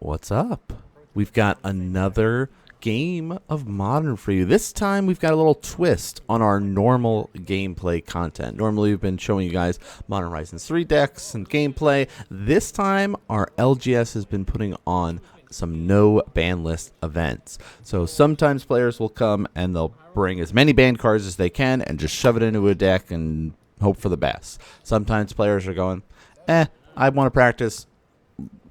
What's up? We've got another game of Modern for you. This time we've got a little twist on our normal gameplay content. Normally we've been showing you guys Modern Horizons 3 decks and gameplay. This time our LGS has been putting on some no ban list events. So sometimes players will come and they'll bring as many ban cards as they can and just shove it into a deck and hope for the best. Sometimes players are going, I want to practice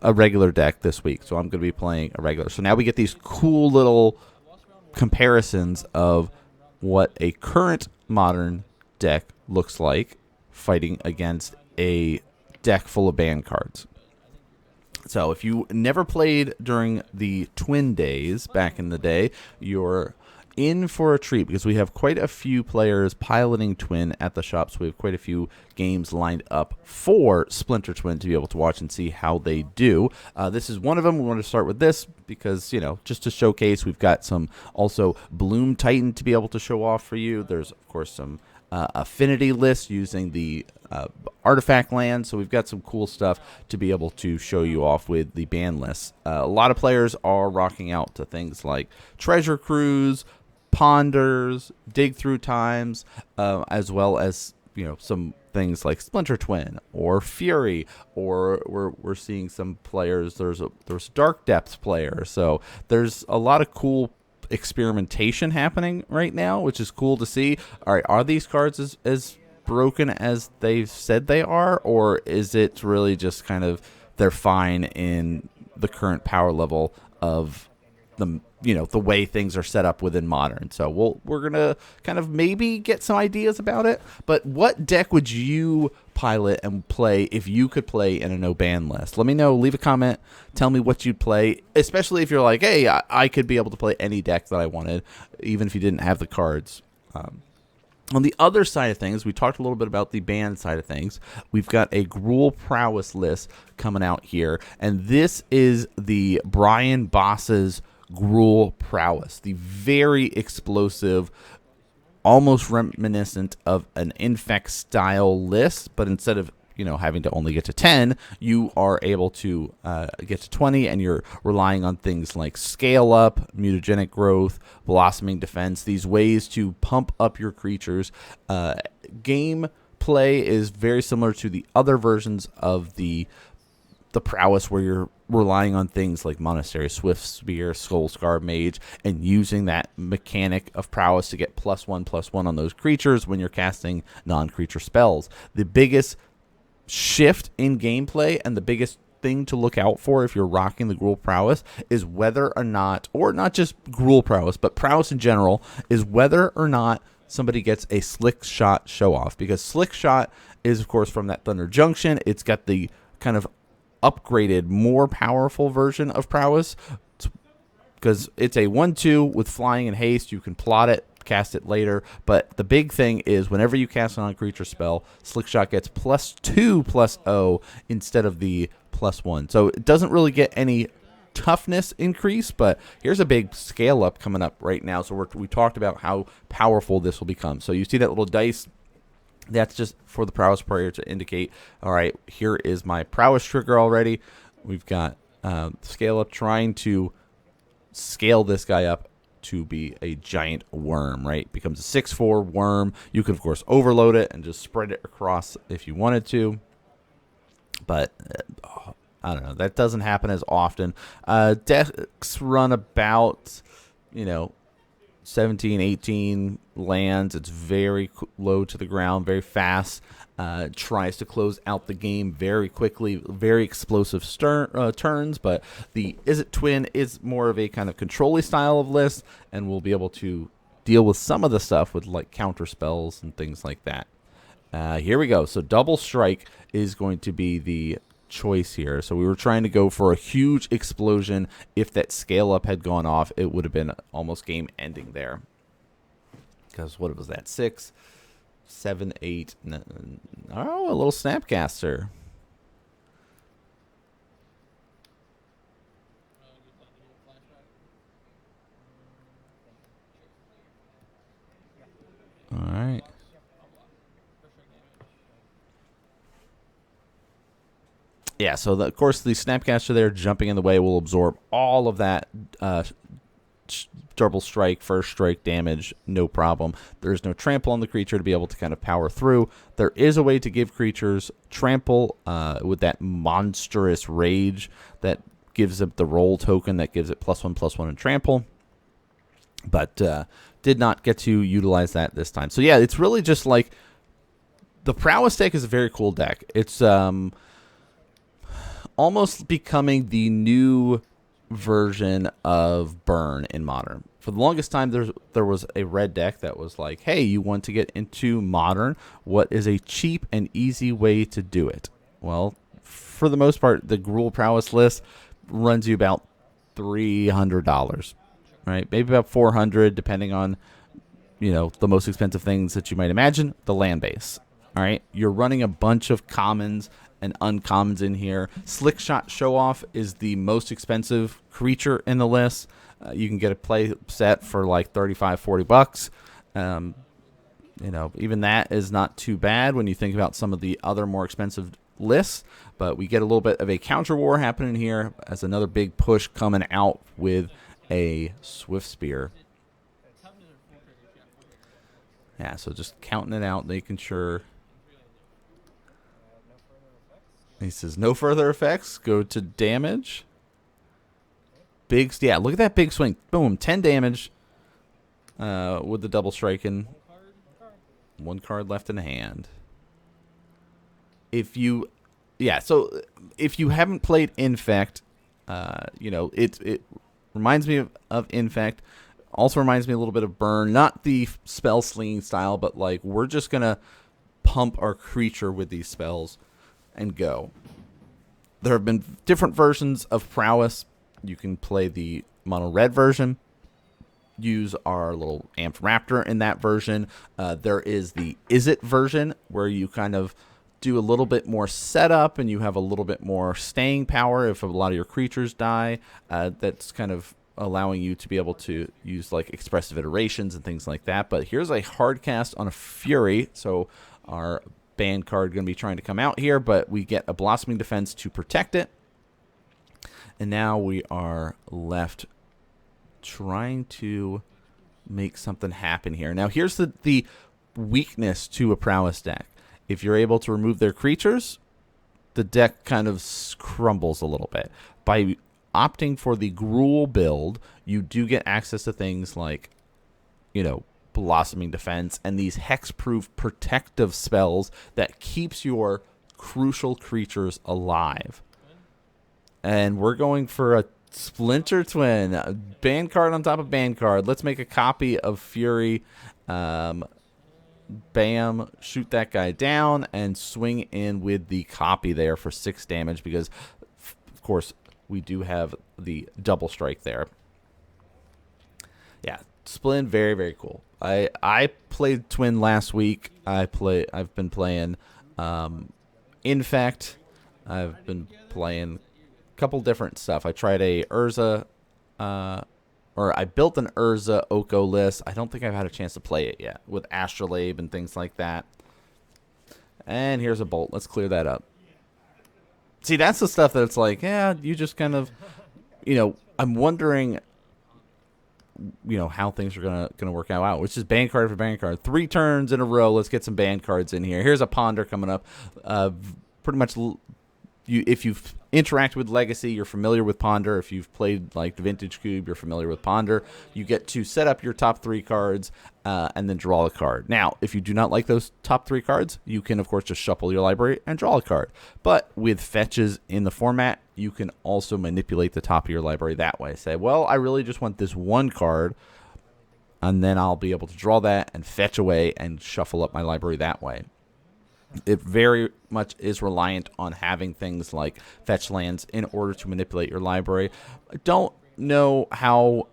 a regular deck this week, so I'm going to be playing a regular. So now we get these cool little comparisons of what a current modern deck looks like fighting against a deck full of ban cards. So if you never played during the Twin days back in the day, you're in for a treat because we have quite a few players piloting Twin at the shop. So we have quite a few games lined up for Splinter Twin to be able to watch and see how they do. This is one of them. We want to start with this because, you know, just to showcase, we've got some also Bloom Titan to be able to show off for you. There's, of course, some affinity lists using the artifact land. So we've got some cool stuff to be able to show you off with the ban lists. A lot of players are rocking out to things like Treasure Cruise, Ponders, Dig Through Times, as well as, you know, some things like Splinter Twin or Fury, or we're seeing some players. There's Dark Depths player. So there's a lot of cool experimentation happening right now, which is cool to see. All right, are these cards as broken as they've said they are, or is it really just kind of they're fine in the current power level of the, you know, the way things are set up within Modern? So we're gonna kind of maybe get some ideas about it. But what deck would you pilot and play if you could play in a no ban list? Let me know. Leave a comment. Tell me what you'd play, especially if you're like, hey, I could be able to play any deck that I wanted, even if you didn't have the cards. On the other side of things, we talked a little bit about the band side of things. We've got a Gruul Prowess list coming out here, and this is the Brian Boss's Gruul Prowess, the very explosive, almost reminiscent of an Infect style list, but instead of, you know, having to only get to 10, you are able to get to 20, and you're relying on things like scale up, mutagenic growth, blossoming defense, these ways to pump up your creatures. Game play is very similar to the other versions of the prowess, where you're relying on things like Monastery Swift Spear, Skullscar Mage, and using that mechanic of prowess to get +1/+1 on those creatures when you're casting non-creature spells. The biggest shift in gameplay and the biggest thing to look out for if you're rocking the Gruul Prowess is whether or not, or not just Gruul Prowess, but Prowess in general, is whether or not somebody gets a Slick Shot show off. Because Slick Shot is, of course, from that Thunder Junction. It's got the kind of upgraded, more powerful version of Prowess, because it's a 1/2 with flying and haste. You can plot it, cast it later, but the big thing is whenever you cast a non-creature spell, Slick Shot gets +2/+0 instead of the +1. So it doesn't really get any toughness increase, but here's a big scale up coming up right now. So we talked about how powerful this will become. So you see that little dice. That's just for the Prowess player to indicate, all right, here is my Prowess trigger already. We've got scale up, trying to scale this guy up to be a giant worm, right? Becomes a 6/4 worm. You can, of course, overload it and just spread it across if you wanted to. But I don't know. That doesn't happen as often. Decks run about, you know, 17, 18 lands. It's very low to the ground, very fast. Tries to close out the game very quickly, very explosive turns. But the Izzet Twin is more of a kind of control-y style of list, and we'll be able to deal with some of the stuff with like counter spells and things like that. Here we go. So Double Strike is going to be the choice here. So we were trying to go for a huge explosion. If that scale up had gone off, it would have been almost game ending there. Because what was that? 6, 7, 8. Oh, a little Snapcaster. All right. Yeah, so of course the Snapcaster there jumping in the way will absorb all of that double strike, first strike damage, no problem. There's no trample on the creature to be able to kind of power through. There is a way to give creatures trample with that monstrous rage that gives it the roll token that gives it +1/+1 in trample. But did not get to utilize that this time. So yeah, it's really just like the Prowess deck is a very cool deck. It's almost becoming the new version of Burn in Modern. For the longest time, there was a red deck that was like, hey, you want to get into Modern, what is a cheap and easy way to do it? Well, for the most part, the Gruul Prowess list runs you about $300, right? Maybe about $400, depending on, you know, the most expensive things that you might imagine, the land base. All right, you're running a bunch of commons and uncommons in here. Slick Shot Show Off is the most expensive creature in the list. You can get a play set for like $35-40. You know, even that is not too bad when you think about some of the other more expensive lists. But we get a little bit of a counter war happening here as another big push coming out with a Swift Spear. Yeah, so just counting it out, making sure. He says, no further effects. Go to damage. Big, yeah, look at that big swing. Boom, 10 damage with the double striking. One card left in the hand. If you, yeah, so if you haven't played Infect, you know, it reminds me of Infect. Also reminds me a little bit of Burn. Not the spell slinging style, but like we're just going to pump our creature with these spells and go. There have been different versions of Prowess. You can play the mono red version. Use our little amped raptor in that version. There is the Izzet version where you kind of do a little bit more setup and you have a little bit more staying power if a lot of your creatures die. That's kind of allowing you to be able to use like expressive iterations and things like that. But here's a hard cast on a Fury. So our band card going to be trying to come out here, but we get a Blossoming Defense to protect it. And now we are left trying to make something happen here. Now here's the weakness to a Prowess deck. If you're able to remove their creatures, the deck kind of crumbles a little bit. By opting for the Gruul build, you do get access to things like, you know, Blossoming Defense and these hexproof protective spells that keeps your crucial creatures alive. And we're going for a Splinter Twin, a band card on top of band card. Let's make a copy of Fury. Bam, shoot that guy down and swing in with the copy there for 6 damage because, of course, we do have the double strike there. Yeah, Splin, very, very cool. I played Twin last week. I've been playing Infect. I've been playing a couple different stuff. I tried a Urza, or I built an Urza Oko list. I don't think I've had a chance to play it yet with Astrolabe and things like that. And here's a Bolt. Let's clear that up. See, that's the stuff that it's like, yeah, you just kind of, you know, I'm wondering, you know, how things are gonna work out, which is band card for band card. 3 turns in a row. Let's get some band cards in here. Here's a Ponder coming up. Pretty much, if you've interacted with Legacy, you're familiar with Ponder. If you've played like the Vintage Cube, you're familiar with Ponder. You get to set up your top 3 cards and then draw a card. Now, if you do not like those top 3 cards, you can, of course, just shuffle your library and draw a card. But with fetches in the format, you can also manipulate the top of your library that way. Say, well, I really just want this one card, and then I'll be able to draw that and fetch away and shuffle up my library that way. It very much is reliant on having things like fetch lands in order to manipulate your library. I don't know how,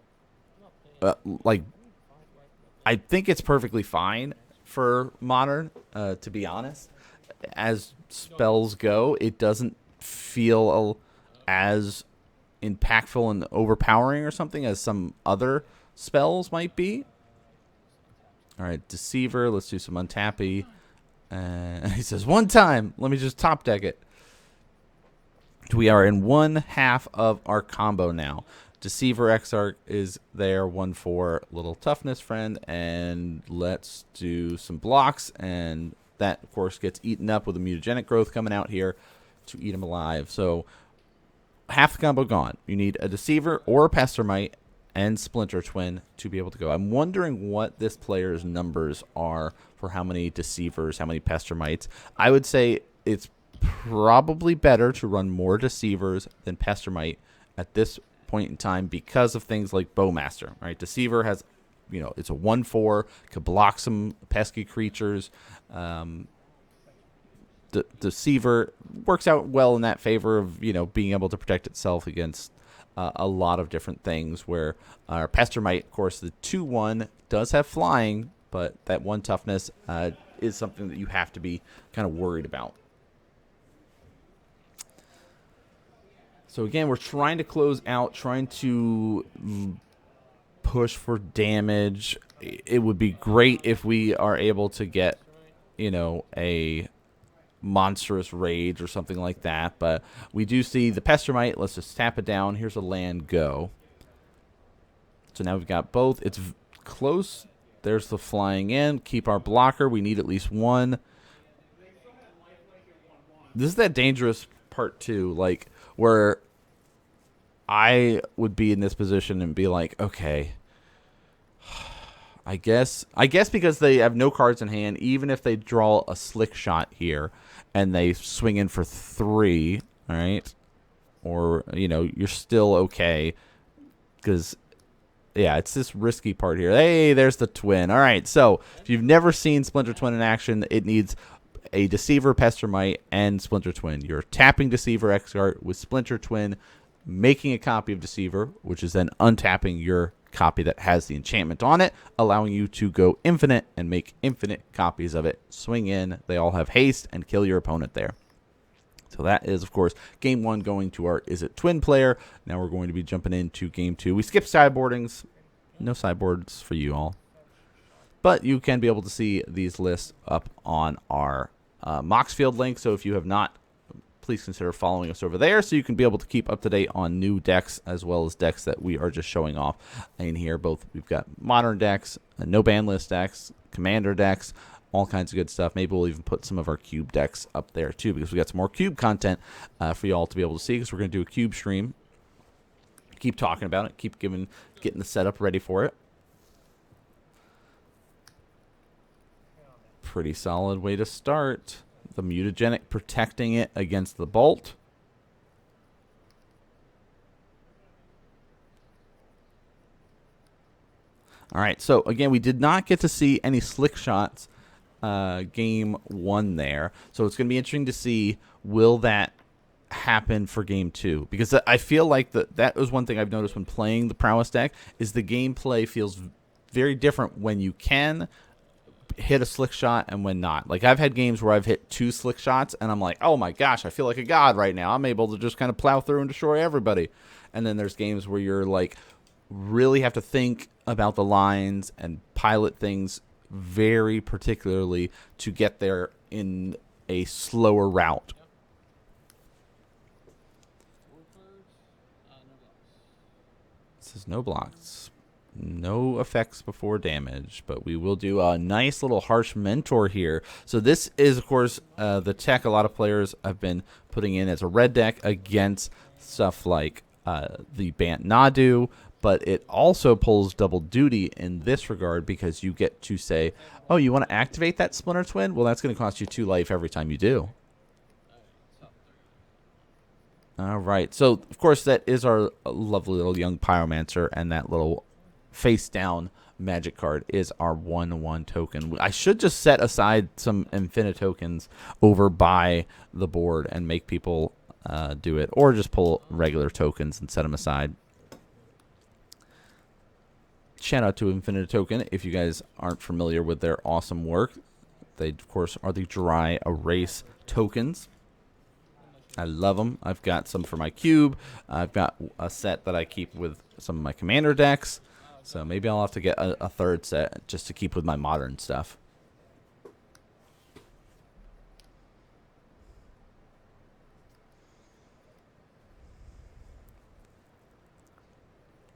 I think it's perfectly fine for Modern, to be honest. As spells go, it doesn't feel as impactful and overpowering or something as some other spells might be. All right, Deceiver. Let's do some untappy. He says, one time. Let me just top deck it. We are in one half of our combo now. Deceiver Exarch is there, 1/4 little toughness friend, and let's do some blocks, and that of course gets eaten up with a mutagenic growth coming out here to eat him alive. So half the combo gone. You need a Deceiver or a Pestermite and Splinter Twin to be able to go. I'm wondering what this player's numbers are for how many Deceivers, how many Pestermites. I would say it's probably better to run more Deceivers than Pestermite at this point in time because of things like Bowmaster, right? Deceiver has, you know, it's a 1/4, could block some pesky creatures. Deceiver works out well in that favor of, you know, being able to protect itself against a lot of different things, where our Pestermite, of course, the 2/1 does have flying, but that 1 toughness is something that you have to be kind of worried about. So again, we're trying to close out, trying to push for damage. It would be great if we are able to get, you know, a monstrous rage or something like that, but we do see the Pestermite. Let's just tap it down. Here's a land go. So now we've got both. It's close. There's the flying in. Keep our blocker. We need at least 1. This is that dangerous part too, like where I would be in this position and be like, okay, I guess because they have no cards in hand, even if they draw a slick shot here and they swing in for 3, all right, or, you know, you're still okay because, yeah, it's this risky part here. Hey, there's the twin. All right, so if you've never seen Splinter Twin in action, it needs a Deceiver, Pestermite, and Splinter Twin. You're tapping Deceiver Exarch with Splinter Twin, making a copy of Deceiver, which is then untapping your copy that has the enchantment on it, allowing you to go infinite and make infinite copies of it. Swing in. They all have haste and kill your opponent there. So that is, of course, game 1 going to our Izzet Twin player. Now we're going to be jumping into game 2. We skipped sideboardings. No sideboards for you all. But you can be able to see these lists up on our Moxfiled link. So if you have not, please consider following us over there so you can be able to keep up to date on new decks as well as decks that we are just showing off in here. Both we've got modern decks, no ban list decks, commander decks, all kinds of good stuff. Maybe we'll even put some of our cube decks up there too, because we got some more cube content for you all to be able to see, because we're going to do a cube stream. Keep talking about it, keep getting the setup ready for it. Pretty solid way to start. The mutagenic protecting it against the bolt. All right, so again, we did not get to see any slick shots game 1 there. So it's going to be interesting to see, will that happen for game 2? Because I feel like that was one thing I've noticed when playing the Prowess deck, is the gameplay feels very different when you can hit a slick shot and when not. Like, I've had games where I've hit 2 slick shots and I'm like, oh my gosh, I feel like a god right now. I'm able to just kind of plow through and destroy everybody. And then there's games where you're like, really have to think about the lines and pilot things very particularly to get there in a slower route. This is no blocks. No effects before damage, but we will do a nice little Harsh Mentor here. So this is, of course, the tech a lot of players have been putting in as a red deck against stuff like the Bant Nadu, but it also pulls double duty in this regard, because you get to say, oh, you want to activate that Splinter Twin? Well, that's going to cost you 2 life every time you do. All right, so, of course, that is our lovely little young Pyromancer, and that little face down magic card is our 1/1 token. I should just set aside some infinite tokens over by the board and make people do it, or just pull regular tokens and set them aside. Shout out to Infinite Token. If you guys aren't familiar with their awesome work, they of course are the dry erase tokens. I love them. I've got some for my cube. I've got a set that I keep with some of my commander decks. So maybe I'll have to get a 3rd set just to keep with my modern stuff.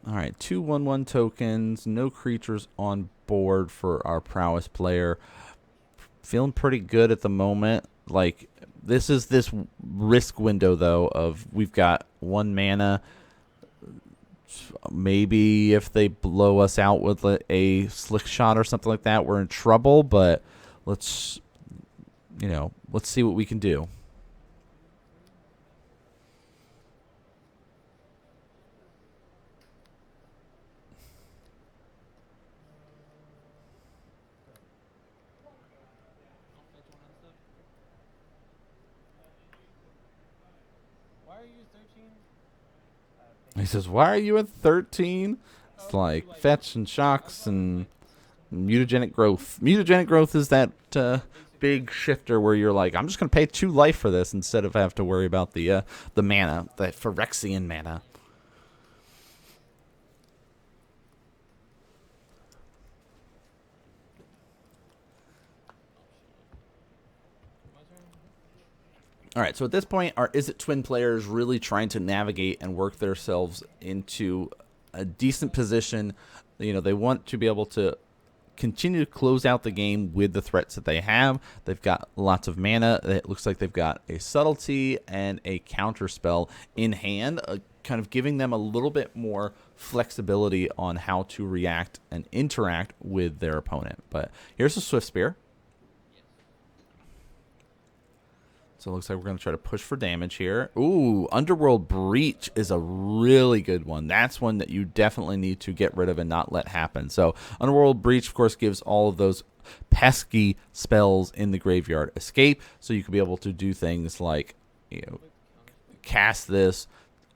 All right, 2/1/1 tokens, no creatures on board for our prowess player. Feeling pretty good at the moment. Like, this is this risk window, though, of we've got 1 mana. Maybe if they blow us out with a slick shot or something like that, we're in trouble, but let's, let's see what we can do. He says, why are you at 13? It's like fetch and shocks and mutagenic growth. Mutagenic growth is that big shifter where you're like, I'm just going to pay 2 life for this instead of have to worry about the mana, the Phyrexian mana. All right, so at this point, our Izzet Twin players really trying to navigate and work themselves into a decent position. They want to be able to continue to close out the game with the threats that they have. They've got lots of mana. It looks like they've got a subtlety and a counter spell in hand, kind of giving them a little bit more flexibility on how to react and interact with their opponent. But here's a Swift Spear. So it looks like we're going to try to push for damage here. Ooh, Underworld Breach is a really good one. That's one that you definitely need to get rid of and not let happen. So Underworld Breach, of course, gives all of those pesky spells in the graveyard escape. So you can be able to do things like, cast this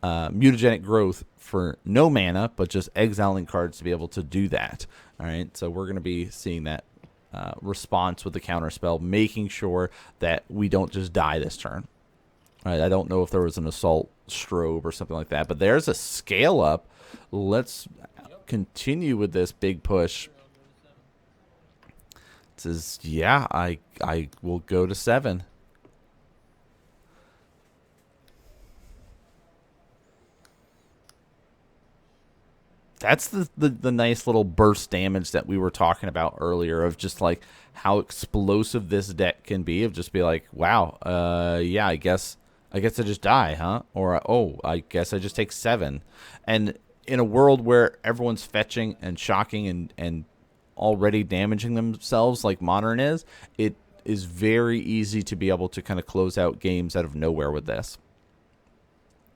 mutagenic growth for no mana, but just exiling cards to be able to do that. All right, so we're going to be seeing that response with the counter spell, making sure that we don't just die this turn. All right, I don't know if there was an assault strobe or something like that, but there's a scale up. Let's continue with this big push. It says, yeah, I will go to 7. That's the nice little burst damage that we were talking about earlier, of just like how explosive this deck can be, of just be like, wow, yeah, I guess I just die, huh? Or, oh, I guess I just take 7. And in a world where everyone's fetching and shocking and already damaging themselves like Modern is, it is very easy to be able to kind of close out games out of nowhere with this.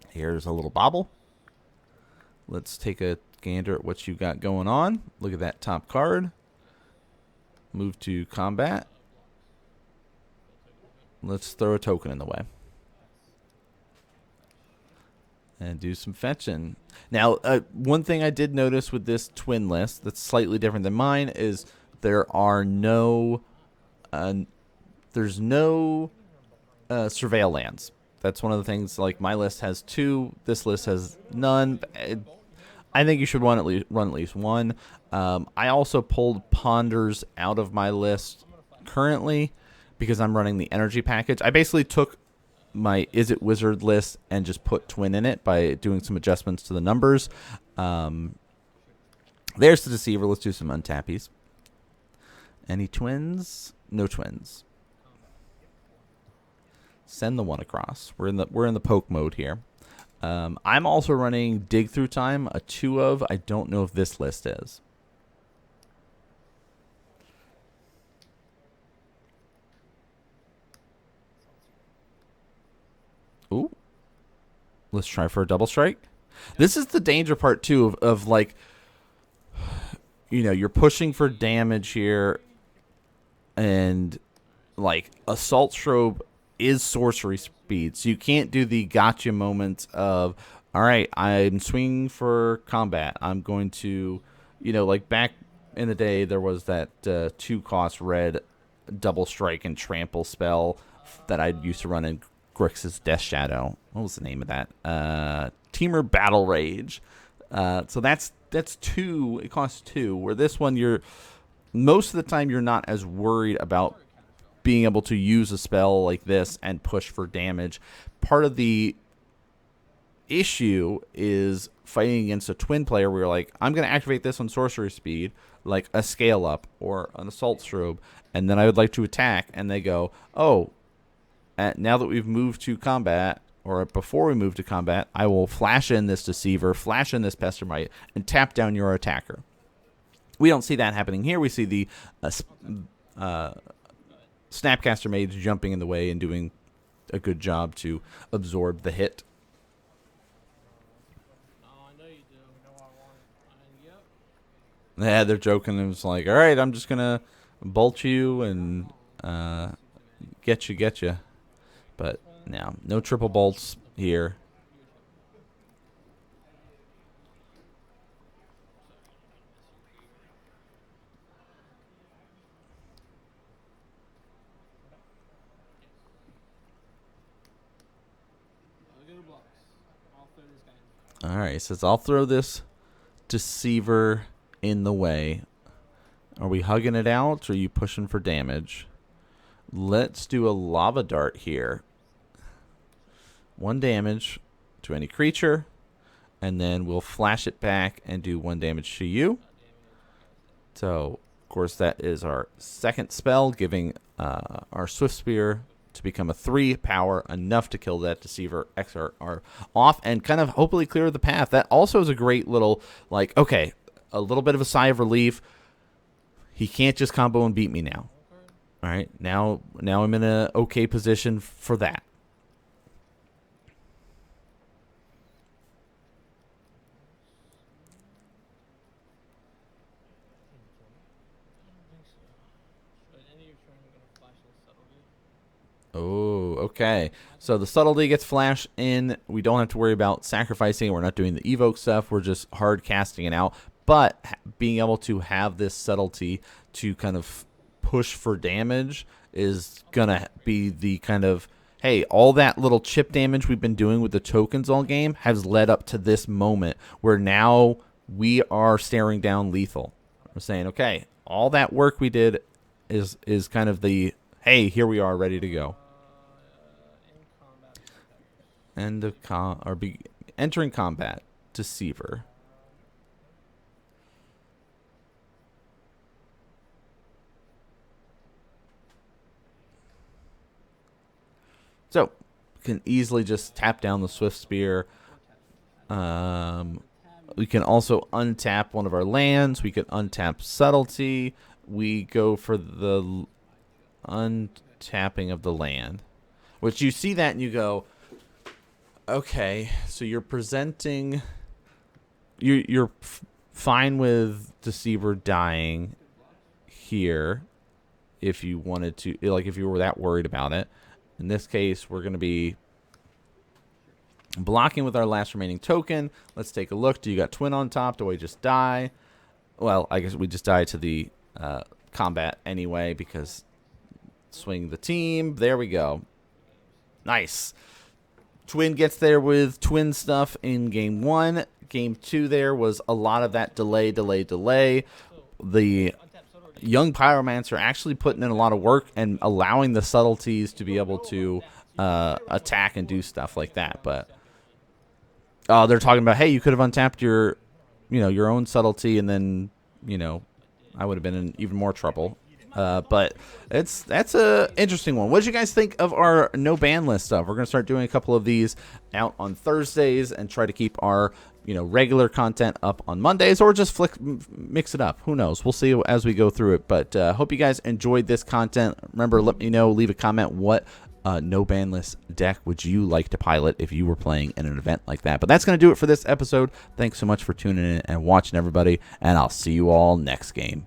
Here's a little bobble. Let's take a gander at what you got going on. Look at that top card. Move to combat. Let's throw a token in the way. And do some fetching. Now, one thing I did notice with this twin list that's slightly different than mine is there are no there's no surveil lands. That's one of the things. Like, my list has 2. This list has none. I think you should run at least 1. I also pulled Ponders out of my list currently because I'm running the energy package. I basically took my Izzet Wizard list and just put Twin in it by doing some adjustments to the numbers. There's the Deceiver. Let's do some untappies. Any twins? No twins. Send the 1 across. We're in the poke mode here. I'm also running Dig Through Time, a 2 of. I don't know if this list is. Ooh. Let's try for a double strike. This is the danger part, too, of like, you're pushing for damage here, and, like, Assault Strobe is sorcery speed, so you can't do the gotcha moments of, all right, I'm swinging for combat. I'm going to, like back in the day, there was that 2-cost red double strike and trample spell that I used to run in Grixis Death Shadow. What was the name of that? Teamer Battle Rage. So that's 2. It costs 2. Where this one, you're most of the time you're not as worried about being able to use a spell like this and push for damage. Part of the issue is fighting against a twin player where you're like, I'm going to activate this on sorcery speed, like a scale up or an assault strobe, and then I would like to attack, and they go, oh, now that we've moved to combat, or before we move to combat, I will flash in this Deceiver, flash in this Pestermite, and tap down your attacker. We don't see that happening here. We see the Snapcaster Mage jumping in the way and doing a good job to absorb the hit. Yeah, they're joking. It was like, all right, I'm just going to bolt you and get you. But no triple bolts here. All right, he says, I'll throw this Deceiver in the way. Are we hugging it out, or are you pushing for damage? Let's do a Lava Dart here. 1 damage to any creature, and then we'll flash it back and do 1 damage to you. So, of course, that is our second spell, giving our Swift Spear to become a 3 power, enough to kill that Deceiver XR off and kind of hopefully clear the path. That also is a great little, like, okay, a little bit of a sigh of relief. He can't just combo and beat me now. All right, now I'm in a okay position for that. Oh, okay. So the subtlety gets flashed in. We don't have to worry about sacrificing. We're not doing the evoke stuff. We're just hard casting it out. But being able to have this subtlety to kind of push for damage is going to be the kind of, hey, all that little chip damage we've been doing with the tokens all game has led up to this moment where now we are staring down lethal. We're saying, okay, all that work we did is kind of the, hey, here we are ready to go. End of entering combat. Deceiver. So, we can easily just tap down the Swift Spear. We can also untap one of our lands. We can untap Subtlety. We go for the untapping of the land. Which you see that and you go, okay, so you're presenting... You're fine with Deceiver dying here if you wanted to, like if you were that worried about it. In this case, we're going to be blocking with our last remaining token. Let's take a look. Do you got Twin on top? Do I just die? Well, I guess we just die to the combat anyway because swing the team. There we go. Nice. Twin gets there with Twin stuff in game 1. Game 2 there was a lot of that delay. The young Pyromancer actually putting in a lot of work and allowing the subtleties to be able to attack and do stuff like that. But they're talking about, hey, you could have untapped your own subtlety, and then I would have been in even more trouble. But that's a interesting one. What did you guys think of our no ban list stuff? We're gonna start doing a couple of these out on Thursdays and try to keep our regular content up on Mondays, or just mix it up. Who knows? We'll see as we go through it. But hope you guys enjoyed this content. Remember, let me know. Leave a comment. What no ban list deck would you like to pilot if you were playing in an event like that? But that's gonna do it for this episode. Thanks so much for tuning in and watching, everybody, and I'll see you all next game.